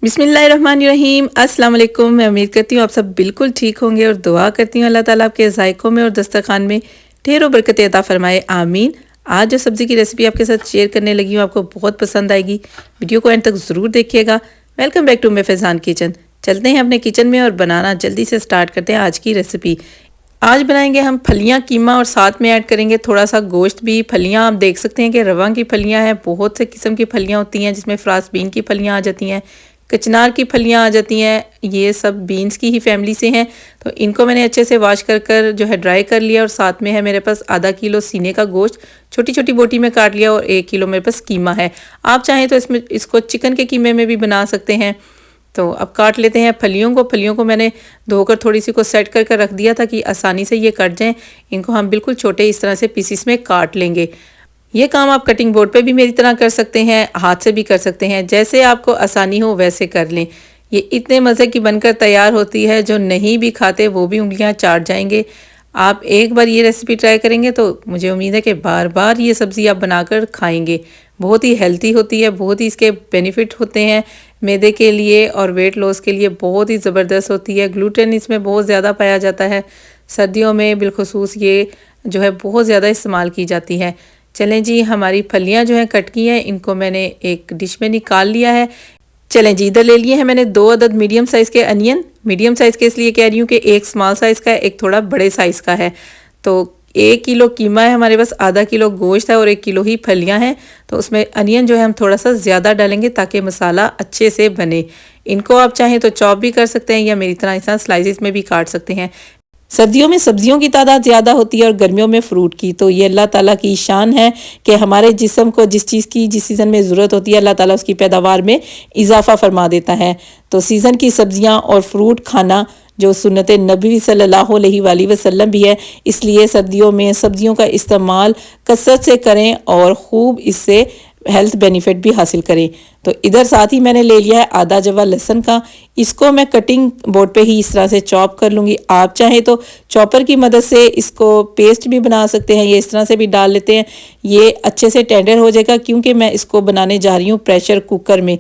बिस्मिल्लाहिर्रहमानिर्रहीम अस्सलाम वालेकुम। मैं उम्मीद करती हूँ आप सब बिल्कुल ठीक होंगे और दुआ करती हूँ अल्लाह ताला आपके ज़ायक़ों में और दस्तरखान में ढेरों बरकत अता फ़रमाए, आमीन। आज जो सब्ज़ी की रेसिपी आपके साथ शेयर करने लगी हूँ आपको बहुत पसंद आएगी। वीडियो को एंड तक ज़रूर देखिएगा। Welcome back to Faizan kitchen. चलते हैं अपने किचन में और बनाना जल्दी से स्टार्ट करते हैं आज की रेसिपी। आज बनाएंगे हम फलियां कीमा और साथ में ऐड करेंगे थोड़ा सा गोश्त भी। फलियां आप देख सकते हैं कि रवा की फलियां हैं, बहुत से किस्म की फलियां होती हैं जिसमें फ्रांस बीन की फलियां आ जाती हैं, कचनार की फलियां आ जाती हैं। ये सब बीन्स की ही फैमिली से हैं। तो इनको मैंने अच्छे से वॉश कर जो है ड्राई कर लिया और साथ में है मेरे पास आधा किलो सीने का गोश्त छोटी छोटी बोटी में काट लिया और 1 किलो मेरे पास कीमा है। आप चाहें तो इसको चिकन के कीमे में भी बना सकते हैं। तो अब काट लेते हैं फलियों को मैंने धोकर थोड़ी सी को सेट कर रख दिया था कि आसानी से ये कट जाएं। इनको हम बिल्कुल छोटे इस तरह से पीसीस में काट लेंगे। ये काम आप कटिंग बोर्ड पे भी मेरी तरह कर सकते हैं, हाथ से भी कर सकते हैं, जैसे आपको आसानी हो वैसे कर लें। ये इतने मज़े की बनकर तैयार होती है, जो नहीं भी खाते वो भी उंगलियां चाट जाएंगे। आप एक बार ये रेसिपी ट्राई करेंगे तो मुझे उम्मीद है कि बार बार ये सब्ज़ी आप बनाकर खाएंगे। बहुत ही हेल्थी होती है, बहुत ही इसके बेनिफिट होते हैं मैदे के लिए और वेट लॉस के लिए बहुत ही ज़बरदस्त होती है। ग्लूटेन इसमें बहुत ज़्यादा पाया जाता है, सर्दियों में बिलखुसूस ये जो है बहुत ज़्यादा इस्तेमाल की जाती है। चलें जी, हमारी फलियां जो हैं कट की हैं, इनको मैंने एक डिश में निकाल लिया है। चलें जी, इधर ले लिए हैं मैंने 2 अदद मीडियम साइज़ के अनियन। मीडियम साइज़ के इसलिए कह रही हूँ कि एक स्मॉल साइज़ का है, एक थोड़ा बड़े साइज़ का है। तो 1 किलो कीमा है हमारे पास, आधा किलो गोश्त है और 1 किलो ही फलियां हैं। तो उसमें अनियन जो है हम थोड़ा सा ज़्यादा डालेंगे ताकि मसाला अच्छे से बने। इनको आप चाहें तो चॉप भी कर सकते हैं या मेरी तरह इस तरह स्लाइसिस में भी काट सकते हैं। सर्दियों में सब्जियों की तादाद ज़्यादा होती है और गर्मियों में फ्रूट की। तो ये अल्लाह ताला की शान है कि हमारे जिस्म को जिस चीज़ की जिस सीज़न में ज़रूरत होती है अल्लाह ताला उसकी पैदावार में इजाफा फरमा देता है। तो सीज़न की सब्जियां और फ्रूट खाना जो सुन्नत नबी सल्लल्लाहु अलैहि वसल्लम भी है, इसलिए सर्दियों में सब्जियों का इस्तेमाल कसरत से करें और ख़ूब इससे हेल्थ बेनिफिट भी हासिल करें। तो इधर साथ ही मैंने ले लिया है आधा जवा लहसुन का। इसको मैं कटिंग बोर्ड पे ही इस तरह से चॉप कर लूँगी। आप चाहें तो चॉपर की मदद से इसको पेस्ट भी बना सकते हैं, ये इस तरह से भी डाल लेते हैं। ये अच्छे से टेंडर हो जाएगा क्योंकि मैं इसको बनाने जा रही हूँ प्रेशर कुकर में।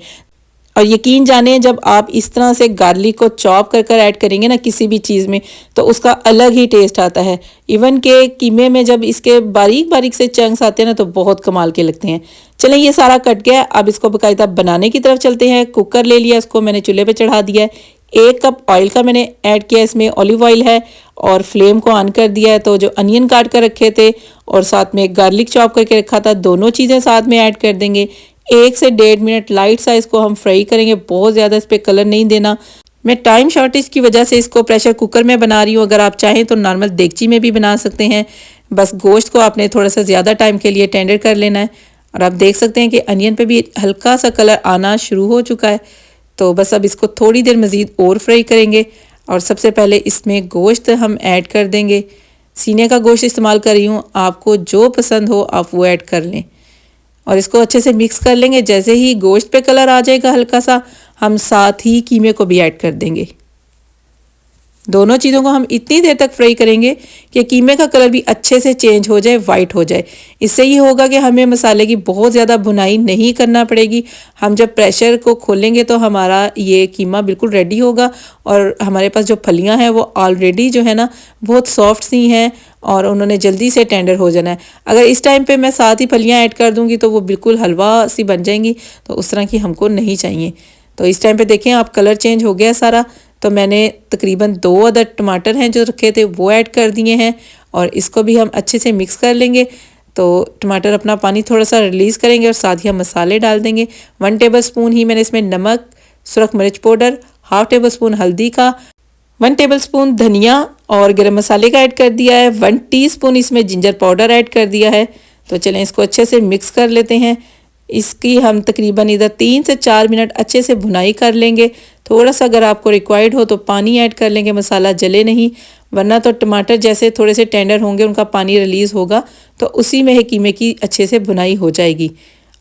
और यकीन जाने जब आप इस तरह से गार्लिक को चॉप कर ऐड करेंगे ना किसी भी चीज़ में, तो उसका अलग ही टेस्ट आता है। इवन के कीमे में जब इसके बारीक बारीक से चंक्स आते हैं ना तो बहुत कमाल के लगते हैं। चलें, ये सारा कट गया, अब इसको बाकायदा बनाने की तरफ चलते हैं। कुकर ले लिया, इसको मैंने चूल्हे पे चढ़ा दिया है। 1 कप ऑयल का मैंने ऐड किया, इसमें ऑलिव ऑयल है और फ्लेम को ऑन कर दिया है। तो जो अनियन काट कर रखे थे और साथ में गार्लिक चॉप करके रखा था, दोनों चीज़ें साथ में ऐड कर देंगे। 1 से 1.5 मिनट लाइट सा इसको हम फ्राई करेंगे, बहुत ज़्यादा इस पर कलर नहीं देना। मैं टाइम शॉर्टेज की वजह से इसको प्रेशर कुकर में बना रही हूँ, अगर आप चाहें तो नॉर्मल देगची में भी बना सकते हैं। बस गोश्त को आपने थोड़ा सा ज़्यादा टाइम के लिए टेंडर कर लेना है। और आप देख सकते हैं कि अनियन पे भी हल्का सा कलर आना शुरू हो चुका है। तो बस अब इसको थोड़ी देर मज़ीद और फ्राई करेंगे। और सबसे पहले इसमें गोश्त हम ऐड कर देंगे। सीने का गोश्त इस्तेमाल कर रही हूँ, आपको जो पसंद हो आप वो ऐड कर लें और इसको अच्छे से मिक्स कर लेंगे। जैसे ही गोश्त पे कलर आ जाएगा हल्का सा, हम साथ ही कीमे को भी ऐड कर देंगे। दोनों चीज़ों को हम इतनी देर तक फ्राई करेंगे कि कीमे का कलर भी अच्छे से चेंज हो जाए, वाइट हो जाए। इससे ये होगा कि हमें मसाले की बहुत ज़्यादा भुनाई नहीं करना पड़ेगी। हम जब प्रेशर को खोलेंगे तो हमारा ये कीमा बिल्कुल रेडी होगा और हमारे पास जो फलियां हैं वो ऑलरेडी जो है ना बहुत सॉफ्ट सी हैं और उन्होंने जल्दी से टेंडर हो जाना है। अगर इस टाइम पे मैं साथ ही फलियां ऐड कर दूंगी तो वो बिल्कुल हलवा सी बन जाएंगी, तो उस तरह की हमको नहीं चाहिए। तो इस टाइम पे देखें आप कलर चेंज हो गया सारा। तो मैंने तकरीबन 2 अदद टमाटर हैं जो रखे थे वो ऐड कर दिए हैं और इसको भी हम अच्छे से मिक्स कर लेंगे। तो टमाटर अपना पानी थोड़ा सा रिलीज़ करेंगे और साथ ही हम मसाले डाल देंगे। 1 टेबल स्पून ही मैंने इसमें नमक, सुरख मिर्च पाउडर, 1/2 टेबल स्पून हल्दी का, 1 टेबल स्पून धनिया और गरम मसाले का ऐड कर दिया है। 1 टीस्पून इसमें जिंजर पाउडर ऐड कर दिया है। तो चलें इसको अच्छे से मिक्स कर लेते हैं। इसकी हम तकरीबन इधर 3 से 4 मिनट अच्छे से भुनाई कर लेंगे। थोड़ा सा अगर आपको रिक्वायर्ड हो तो पानी ऐड कर लेंगे, मसाला जले नहीं, वरना तो टमाटर जैसे थोड़े से टेंडर होंगे उनका पानी रिलीज़ होगा तो उसी में ही कीमे की अच्छे से भुनाई हो जाएगी।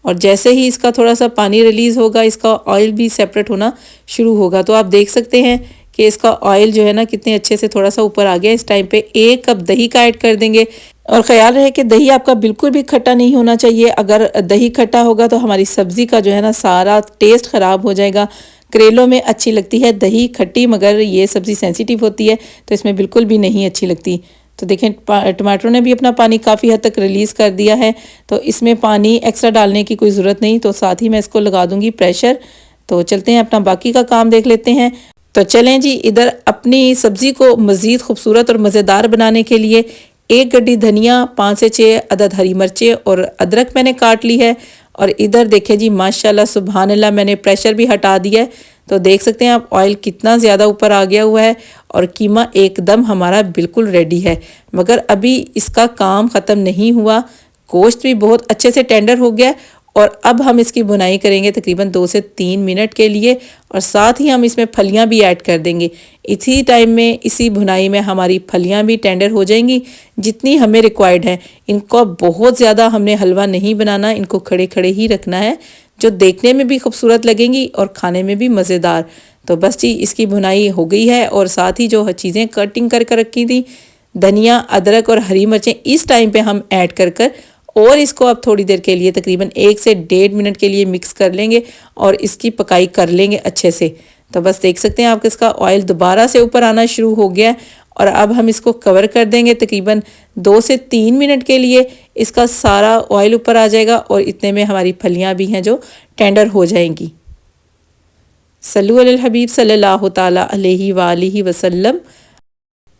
और जैसे ही इसका थोड़ा सा पानी रिलीज़ होगा, इसका ऑयल भी सेपरेट होना शुरू होगा। तो आप देख सकते हैं कि इसका ऑयल जो है ना कितने अच्छे से थोड़ा सा ऊपर आ गया। इस टाइम पे 1 कप दही का ऐड कर देंगे और ख्याल रहे कि दही आपका बिल्कुल भी खट्टा नहीं होना चाहिए। अगर दही खट्टा होगा तो हमारी सब्ज़ी का जो है ना सारा टेस्ट ख़राब हो जाएगा। करेलों में अच्छी लगती है दही खट्टी, मगर ये सब्ज़ी सेंसिटिव होती है तो इसमें बिल्कुल भी नहीं अच्छी लगती। तो देखें टमाटरों ने भी अपना पानी काफ़ी हद तक रिलीज़ कर दिया है, तो इसमें पानी एक्स्ट्रा डालने की कोई ज़रूरत नहीं। तो साथ ही मैं इसको लगा दूंगी प्रेशर। तो चलते हैं अपना बाकी का काम देख लेते हैं। तो चलें जी, इधर अपनी सब्ज़ी को मज़ीद खूबसूरत और मज़ेदार बनाने के लिए 1 गड्डी धनिया, 5 से 6 अदद हरी मिर्चें और अदरक मैंने काट ली है। और इधर देखें जी, माशाल्लाह सुभान अल्लाह, मैंने प्रेशर भी हटा दिया है। तो देख सकते हैं आप ऑयल कितना ज़्यादा ऊपर आ गया हुआ है और कीमा एकदम हमारा बिल्कुल रेडी है। मगर अभी इसका काम ख़त्म नहीं हुआ, गोश्त भी बहुत अच्छे से टेंडर हो गया है। और अब हम इसकी भुनाई करेंगे तकरीबन 2 से 3 मिनट के लिए, और साथ ही हम इसमें फलियां भी ऐड कर देंगे। इसी टाइम में, इसी भुनाई में हमारी फलियां भी टेंडर हो जाएंगी जितनी हमें रिक्वायर्ड है। इनको बहुत ज़्यादा हमने हलवा नहीं बनाना, इनको खड़े खड़े ही रखना है, जो देखने में भी खूबसूरत लगेंगी और खाने में भी मज़ेदार। तो बस जी, इसकी भुनाई हो गई है। और साथ ही जो चीज़ें कटिंग कर कर रखी थी, धनिया, अदरक और हरी मिर्चें, इस टाइम पे हम ऐड कर कर और इसको अब थोड़ी देर के लिए तकरीबन 1 से 1.5 मिनट के लिए मिक्स कर लेंगे और इसकी पकाई कर लेंगे अच्छे से। तो बस देख सकते हैं आप, इसका ऑयल दोबारा से ऊपर आना शुरू हो गया है। और अब हम इसको कवर कर देंगे तकरीबन 2 से 3 मिनट के लिए। इसका सारा ऑयल ऊपर आ जाएगा और इतने में हमारी फलियां भी हैं जो टेंडर हो जाएंगी। सल्लु अलल हबीब सल्लल्लाहु ताला अलैहि वालिहि वसल्लम।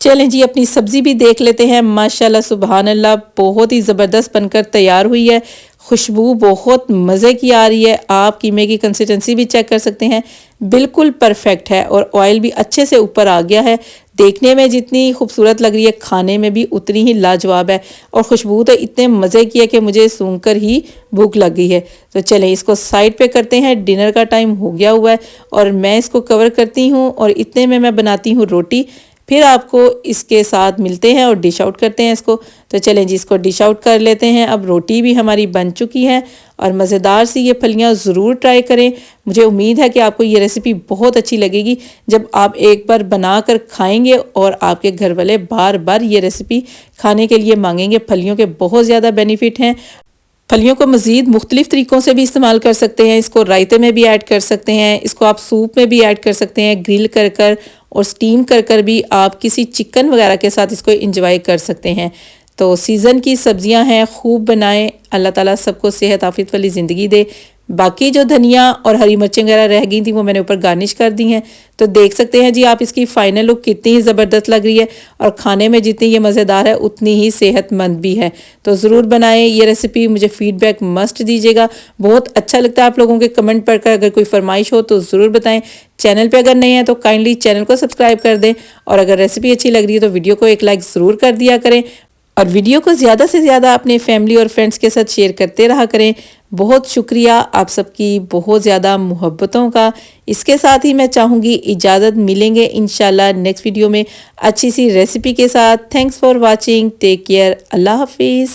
चलें जी, अपनी सब्ज़ी भी देख लेते हैं। माशाल्लाह सुभान अल्लाह, बहुत ही ज़बरदस्त बनकर तैयार हुई है। खुशबू बहुत मज़े की आ रही है। आप कीमे की कंसिस्टेंसी भी चेक कर सकते हैं, बिल्कुल परफेक्ट है और ऑयल भी अच्छे से ऊपर आ गया है। देखने में जितनी खूबसूरत लग रही है, खाने में भी उतनी ही लाजवाब है। और खुशबू तो इतने मज़े की है कि मुझे सूंघकर ही भूख लग गई है। तो चलें इसको साइड पे करते हैं, डिनर का टाइम हो गया हुआ है और मैं इसको कवर करती हूँ। और इतने में मैं बनाती हूँ रोटी, फिर आपको इसके साथ मिलते हैं और डिश आउट करते हैं इसको। तो चलें जी, इसको डिश आउट कर लेते हैं। अब रोटी भी हमारी बन चुकी है और मज़ेदार सी ये फलियां ज़रूर ट्राई करें। मुझे उम्मीद है कि आपको ये रेसिपी बहुत अच्छी लगेगी जब आप एक बार बना कर खाएंगे और आपके घर वाले बार बार ये रेसिपी खाने के लिए मांगेंगे। फलियों के बहुत ज़्यादा बेनिफिट हैं। फलियों को मज़ीद मुख्तलिफ़ तरीक़ों से भी इस्तेमाल कर सकते हैं। इसको रायते में भी ऐड कर सकते हैं, इसको आप सूप में भी ऐड कर सकते हैं, ग्रिल कर कर और स्टीम कर कर भी आप किसी चिकन वगैरह के साथ इसको इंजॉय कर सकते हैं। तो सीज़न की सब्जियां हैं, खूब बनाएं। अल्लाह ताला सबको सेहत आफियत वाली ज़िंदगी दे। बाकी जो धनिया और हरी मिर्चें वगैरह रह गई थी वो मैंने ऊपर गार्निश कर दी हैं। तो देख सकते हैं जी आप, इसकी फ़ाइनल लुक कितनी ही ज़बरदस्त लग रही है और खाने में जितनी ये मज़ेदार है उतनी ही सेहतमंद भी है। तो ज़रूर बनाएं ये रेसिपी, मुझे फ़ीडबैक मस्ट दीजिएगा। बहुत अच्छा लगता है आप लोगों के कमेंट पढ़कर। अगर कोई फरमाइश हो तो ज़रूर बताएं। चैनल पे अगर नए हैं तो काइंडली चैनल को सब्सक्राइब कर दें और अगर रेसिपी अच्छी लग रही है तो वीडियो को एक लाइक ज़रूर कर दिया करें और वीडियो को ज़्यादा से ज़्यादा अपने फैमिली और फ्रेंड्स के साथ शेयर करते रहा करें। बहुत शुक्रिया आप सबकी बहुत ज़्यादा मोहब्बतों का। इसके साथ ही मैं चाहूँगी इजाज़त, मिलेंगे इंशाल्लाह नेक्स्ट वीडियो में अच्छी सी रेसिपी के साथ। Thanks for watching, take care, अल्लाह हाफिज़।